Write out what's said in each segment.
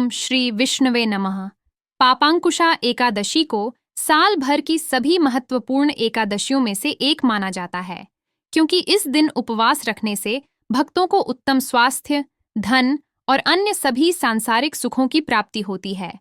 ओम श्री विष्णवे नमः। पापांकुशा एकादशी को साल भर की सभी महत्वपूर्ण एकादशियों में से एक माना जाता है, क्योंकि इस दिन उपवास रखने से भक्तों को उत्तम स्वास्थ्य, धन और अन्य सभी सांसारिक सुखों की प्राप्ति होती है।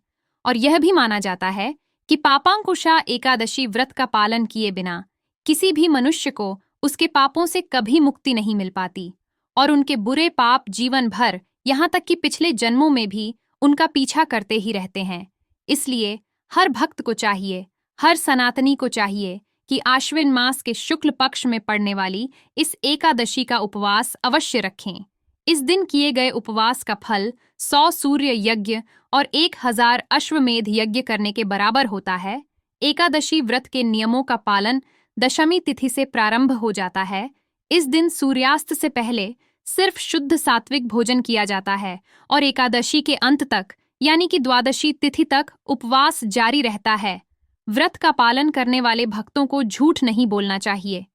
और यह भी माना जाता है कि पापांकुशा एकादशी व्रत का पालन किए बिना किसी भी मनुष्य को उसके पापों से कभी मुक्ति नहीं मिल पाती और उनके बुरे पाप जीवन भर, यहाँ तक कि पिछले जन्मों में भी उनका पीछा करते ही रहते हैं। इसलिए हर भक्त को चाहिए, हर सनातनी को चाहिए कि आश्विन मास के शुक्ल पक्ष में पड़ने वाली इस एकादशी का उपवास अवश्य रखें। इस दिन किए गए उपवास का फल 100 सूर्य यज्ञ और 1000 अश्वमेध यज्ञ करने के बराबर होता है। एकादशी व्रत के नियमों का पालन दशमी तिथि से प्रारंभ हो जाता है। इस दिन सूर्यास्त से पहले सिर्फ शुद्ध सात्विक भोजन किया जाता है और एकादशी के अंत तक यानी कि द्वादशी तिथि तक उपवास जारी रहता है। व्रत का पालन करने वाले भक्तों को झूठ नहीं बोलना चाहिए,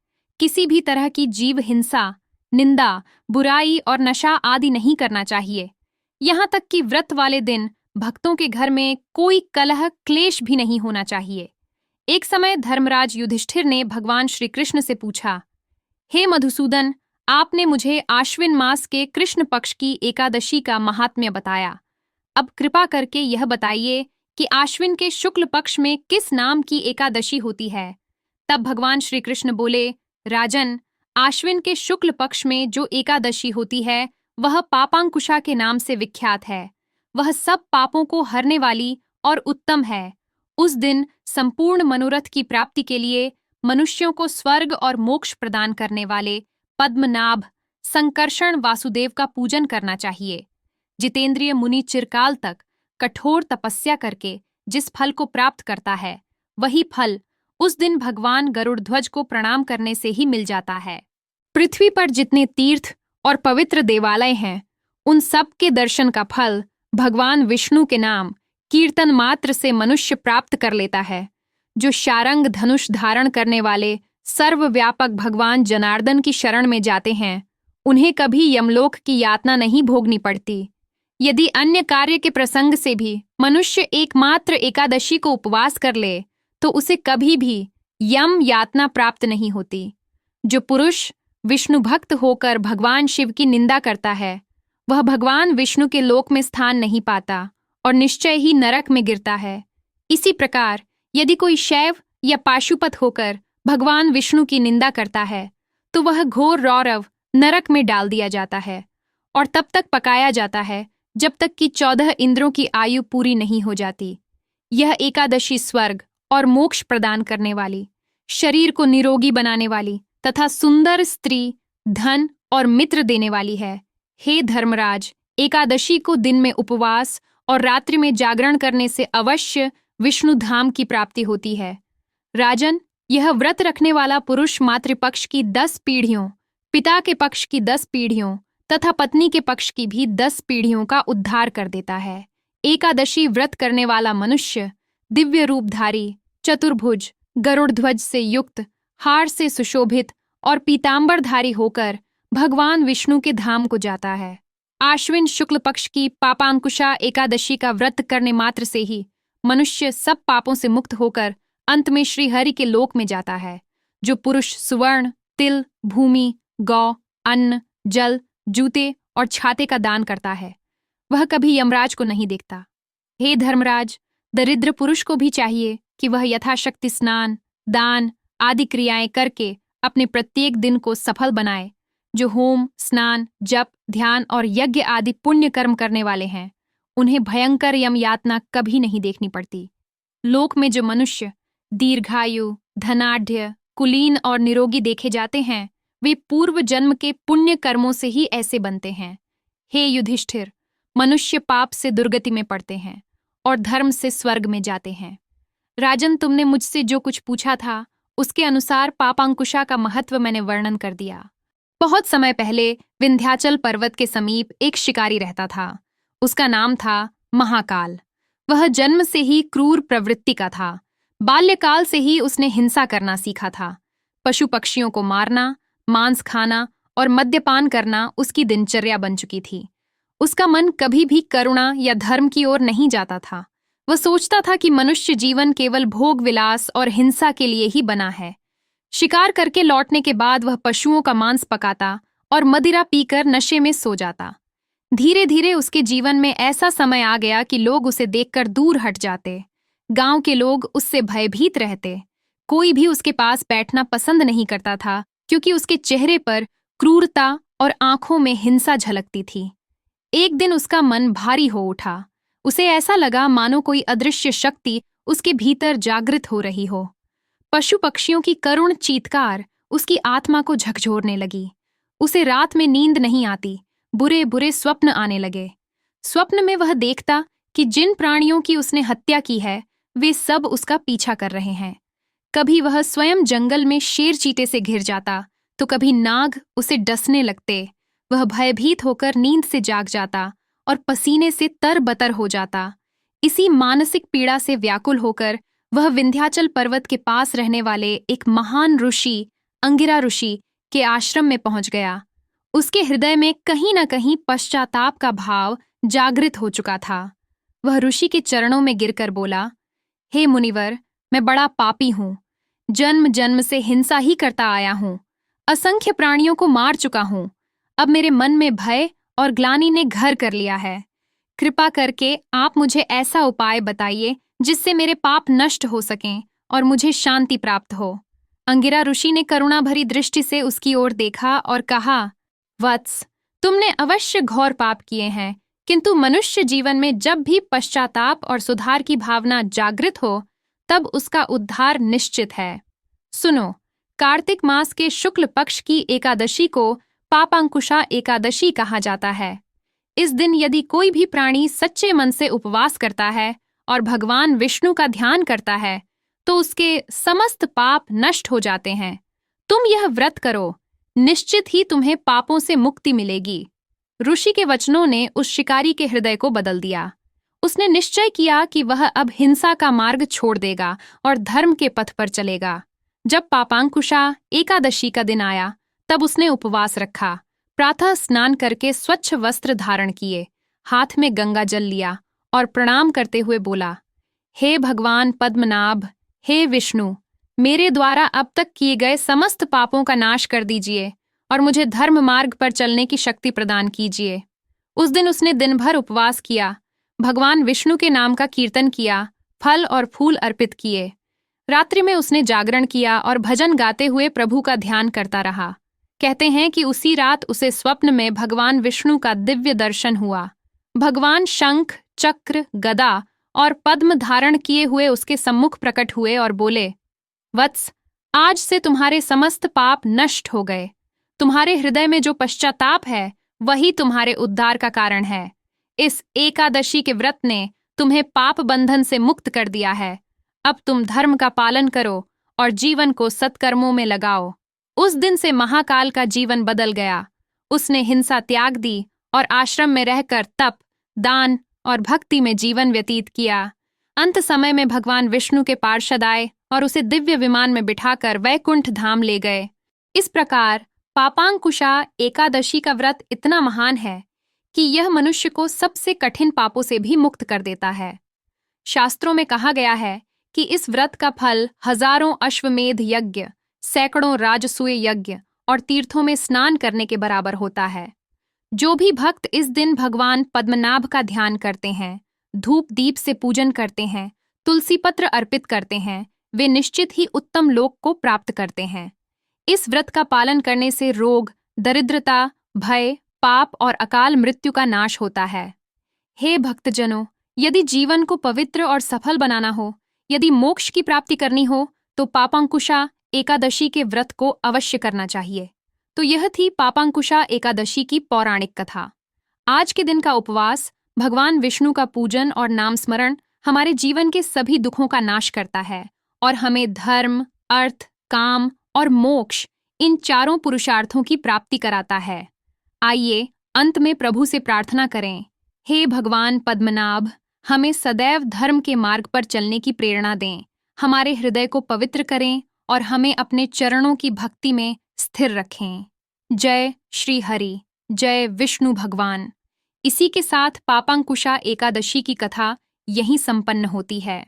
किसी भी तरह की जीव हिंसा, निंदा, बुराई और नशा आदि नहीं करना चाहिए। यहाँ तक कि व्रत वाले दिन भक्तों के घर में कोई कलह क्लेश भी नहीं होना चाहिए। एक समय धर्मराज युधिष्ठिर ने भगवान श्री कृष्ण से पूछा, हे मधुसूदन, आपने मुझे आश्विन मास के कृष्ण पक्ष की एकादशी का महात्म्य बताया। अब कृपा करके यह बताइए कि आश्विन के शुक्ल पक्ष में किस नाम की एकादशी होती है। तब भगवान श्री कृष्ण बोले, राजन, आश्विन के शुक्ल पक्ष में जो एकादशी होती है वह पापांकुशा के नाम से विख्यात है। वह सब पापों को हरने वाली और उत्तम है। उस दिन संपूर्ण मनोरथ की प्राप्ति के लिए मनुष्यों को स्वर्ग और मोक्ष प्रदान करने वाले पद्मनाभ संकर्षण वासुदेव का पूजन करना चाहिए। जितेंद्रिय मुनि चिरकाल तक कठोर तपस्या करके जिस फल को प्राप्त करता है, वही फल उस दिन भगवान गरुड़ध्वज को प्रणाम करने से ही मिल जाता है। पृथ्वी पर जितने तीर्थ और पवित्र देवालय हैं, उन सब के दर्शन का फल भगवान विष्णु के नाम कीर्तन मात्र से मनुष्य प्राप्त कर लेता है। जो शारंग धनुष धारण करने वाले सर्वव्यापक भगवान जनार्दन की शरण में जाते हैं, उन्हें कभी यमलोक की यातना नहीं भोगनी पड़ती। यदि अन्य कार्य के प्रसंग से भी मनुष्य एकमात्र एकादशी को उपवास कर ले, तो उसे कभी भी यम यातना प्राप्त नहीं होती। जो पुरुष विष्णु भक्त होकर भगवान शिव की निंदा करता है, वह भगवान विष्णु के लोक में स्थान नहीं पाता और निश्चय ही नरक में गिरता है। इसी प्रकार यदि कोई शैव या पाशुपत होकर भगवान विष्णु की निंदा करता है, तो वह घोर रौरव नरक में डाल दिया जाता है और तब तक पकाया जाता है जब तक कि 14 इंद्रों की आयु पूरी नहीं हो जाती। यह एकादशी स्वर्ग और मोक्ष प्रदान करने वाली, शरीर को निरोगी बनाने वाली तथा सुंदर स्त्री, धन और मित्र देने वाली है। हे धर्मराज, एकादशी को दिन में उपवास और रात्रि में जागरण करने से अवश्य विष्णु धाम की प्राप्ति होती है। राजन, यह व्रत रखने वाला पुरुष मातृपक्ष की 10 पीढ़ियों, पिता के पक्ष की 10 पीढ़ियों तथा पत्नी के पक्ष की भी 10 पीढ़ियों का उद्धार कर देता है। एकादशी व्रत करने वाला मनुष्य दिव्य रूपधारी, चतुर्भुज, गरुड़ध्वज से युक्त, हार से सुशोभित और पीतांबरधारी होकर भगवान विष्णु के धाम को जाता है। आश्विन शुक्ल पक्ष की पापांकुशा एकादशी का व्रत करने मात्र से ही मनुष्य सब पापों से मुक्त होकर अंत में श्री हरि के लोक में जाता है। जो पुरुष सुवर्ण, तिल, भूमि, गौ, अन्न, जल, जूते और छाते का दान करता है, वह कभी यमराज को नहीं देखता। हे धर्मराज, दरिद्र पुरुष को भी चाहिए कि वह यथाशक्ति स्नान, दान आदि क्रियाएं करके अपने प्रत्येक दिन को सफल बनाए। जो होम, स्नान, जप, ध्यान और यज्ञ आदि पुण्य कर्म करने वाले हैं, उन्हें भयंकर यम यातना कभी नहीं देखनी पड़ती। लोक में जो मनुष्य दीर्घायु, धनाढ्य, कुलीन और निरोगी देखे जाते हैं, वे पूर्व जन्म के पुण्य कर्मों से ही ऐसे बनते हैं। हे युधिष्ठिर, मनुष्य पाप से दुर्गति में पड़ते हैं और धर्म से स्वर्ग में जाते हैं। राजन, तुमने मुझसे जो कुछ पूछा था, उसके अनुसार पापांकुशा का महत्व मैंने वर्णन कर दिया। बहुत समय पहले विंध्याचल पर्वत के समीप एक शिकारी रहता था। उसका नाम था महाकाल। वह जन्म से ही क्रूर प्रवृत्ति का था। बाल्यकाल से ही उसने हिंसा करना सीखा था। पशु पक्षियों को मारना, मांस खाना और मद्यपान करना उसकी दिनचर्या बन चुकी थी। उसका मन कभी भी करुणा या धर्म की ओर नहीं जाता था। वह सोचता था कि मनुष्य जीवन केवल भोग विलास और हिंसा के लिए ही बना है। शिकार करके लौटने के बाद वह पशुओं का मांस पकाता और मदिरा पीकर नशे में सो जाता। धीरे धीरे उसके जीवन में ऐसा समय आ गया कि लोग उसे देखकर दूर हट जाते। गांव के लोग उससे भयभीत रहते। कोई भी उसके पास बैठना पसंद नहीं करता था, क्योंकि उसके चेहरे पर क्रूरता और आंखों में हिंसा झलकती थी। एक दिन उसका मन भारी हो उठा। उसे ऐसा लगा मानो कोई अदृश्य शक्ति उसके भीतर जागृत हो रही हो। पशु पक्षियों की करुण चीत्कार उसकी आत्मा को झकझोरने लगी। उसे रात में नींद नहीं आती, बुरे बुरे स्वप्न आने लगे। स्वप्न में वह देखता कि जिन प्राणियों की उसने हत्या की है वे सब उसका पीछा कर रहे हैं। कभी वह स्वयं जंगल में शेर चीते से घिर जाता, तो कभी नाग उसे डसने लगते। वह भयभीत होकर नींद से जाग जाता और पसीने से तरबतर हो जाता। इसी मानसिक पीड़ा से व्याकुल होकर वह विंध्याचल पर्वत के पास रहने वाले एक महान ऋषि, अंगिरा ऋषि के आश्रम में पहुंच गया। उसके हृदय में कहीं न कहीं पश्चाताप का भाव जागृत हो चुका था। वह ऋषि के चरणों में गिरकर बोला, हे मुनिवर, मैं बड़ा पापी हूँ। जन्म जन्म से हिंसा ही करता आया हूँ। असंख्य प्राणियों को मार चुका हूँ। अब मेरे मन में भय और ग्लानि ने घर कर लिया है। कृपा करके आप मुझे ऐसा उपाय बताइए जिससे मेरे पाप नष्ट हो सकें और मुझे शांति प्राप्त हो। अंगिरा ऋषि ने करुणा भरी दृष्टि से उसकी ओर देखा और कहा, वत्स, तुमने अवश्य घोर पाप किए हैं, किंतु मनुष्य जीवन में जब भी पश्चाताप और सुधार की भावना जागृत हो तब उसका उद्धार निश्चित है। सुनो, कार्तिक मास के शुक्ल पक्ष की एकादशी को पापांकुशा एकादशी कहा जाता है। इस दिन यदि कोई भी प्राणी सच्चे मन से उपवास करता है और भगवान विष्णु का ध्यान करता है तो उसके समस्त पाप नष्ट हो जाते हैं। तुम यह व्रत करो, निश्चित ही तुम्हें पापों से मुक्ति मिलेगी। ऋषि के वचनों ने उस शिकारी के हृदय को बदल दिया। उसने निश्चय किया कि वह अब हिंसा का मार्ग छोड़ देगा और धर्म के पथ पर चलेगा। जब पापांकुशा एकादशी का दिन आया तब उसने उपवास रखा। प्रातः स्नान करके स्वच्छ वस्त्र धारण किए, हाथ में गंगा जल लिया और प्रणाम करते हुए बोला, हे भगवान पद्मनाभ, हे विष्णु, मेरे द्वारा अब तक किए गए समस्त पापों का नाश कर दीजिए और मुझे धर्म मार्ग पर चलने की शक्ति प्रदान कीजिए। उस दिन उसने दिन भर उपवास किया, भगवान विष्णु के नाम का कीर्तन किया, फल और फूल अर्पित किए। रात्रि में उसने जागरण किया और भजन गाते हुए प्रभु का ध्यान करता रहा। कहते हैं कि उसी रात उसे स्वप्न में भगवान विष्णु का दिव्य दर्शन हुआ। भगवान शंख, चक्र, गदा और पद्म धारण किए हुए उसके सम्मुख प्रकट हुए और बोले, वत्स, आज से तुम्हारे समस्त पाप नष्ट हो गए। तुम्हारे हृदय में जो पश्चाताप है वही तुम्हारे उद्धार का कारण है। इस एकादशी के व्रत ने तुम्हें पाप बंधन से मुक्त कर दिया है। अब तुम धर्म का पालन करो और जीवन को सत्कर्मों में लगाओ। उस दिन से महाकाल का जीवन बदल गया। उसने हिंसा त्याग दी और आश्रम में रहकर तप, दान और भक्ति में जीवन व्यतीत किया। अंत समय में भगवान विष्णु के पार्षद आए और उसे दिव्य विमान में बिठाकर वैकुंठ धाम ले गए। इस प्रकार पापांकुशा एकादशी का व्रत इतना महान है कि यह मनुष्य को सबसे कठिन पापों से भी मुक्त कर देता है। शास्त्रों में कहा गया है कि इस व्रत का फल हजारों अश्वमेध यज्ञ, सैकड़ों राजसूय यज्ञ और तीर्थों में स्नान करने के बराबर होता है। जो भी भक्त इस दिन भगवान पद्मनाभ का ध्यान करते हैं, धूप दीप से पूजन करते हैं, तुलसी पत्र अर्पित करते हैं, वे निश्चित ही उत्तम लोक को प्राप्त करते हैं। इस व्रत का पालन करने से रोग, दरिद्रता, भय, पाप और अकाल मृत्यु का नाश होता है। हे भक्तजनों, यदि जीवन को पवित्र और सफल बनाना हो, यदि मोक्ष की प्राप्ति करनी हो, तो पापांकुशा एकादशी के व्रत को अवश्य करना चाहिए। तो यह थी पापांकुशा एकादशी की पौराणिक कथा। आज के दिन का उपवास, भगवान विष्णु का पूजन और नाम स्मरण हमारे जीवन के सभी दुखों का नाश करता है और हमें धर्म, अर्थ, काम और मोक्ष, इन चारों पुरुषार्थों की प्राप्ति कराता है। आइए अंत में प्रभु से प्रार्थना करें, हे भगवान पद्मनाभ, हमें सदैव धर्म के मार्ग पर चलने की प्रेरणा दें, हमारे हृदय को पवित्र करें और हमें अपने चरणों की भक्ति में स्थिर रखें। जय श्री हरि, जय विष्णु भगवान। इसी के साथ पापांकुशा एकादशी की कथा यहीं संपन्न होती है।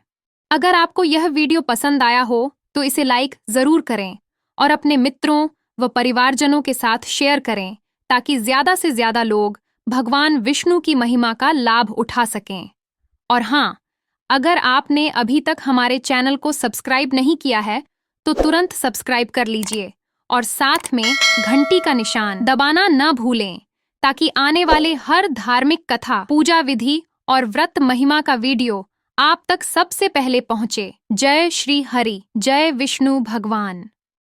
अगर आपको यह वीडियो पसंद आया हो तो इसे लाइक जरूर करें और अपने मित्रों व परिवारजनों के साथ शेयर करें ताकि ज्यादा से ज्यादा लोग भगवान विष्णु की महिमा का लाभ उठा सकें। और हाँ, अगर आपने अभी तक हमारे चैनल को सब्सक्राइब नहीं किया है तो तुरंत सब्सक्राइब कर लीजिए और साथ में घंटी का निशान दबाना न भूलें ताकि आने वाले हर धार्मिक कथा, पूजा विधि और व्रत महिमा का वीडियो आप तक सबसे पहले पहुंचे। जय श्री हरि, जय विष्णु भगवान।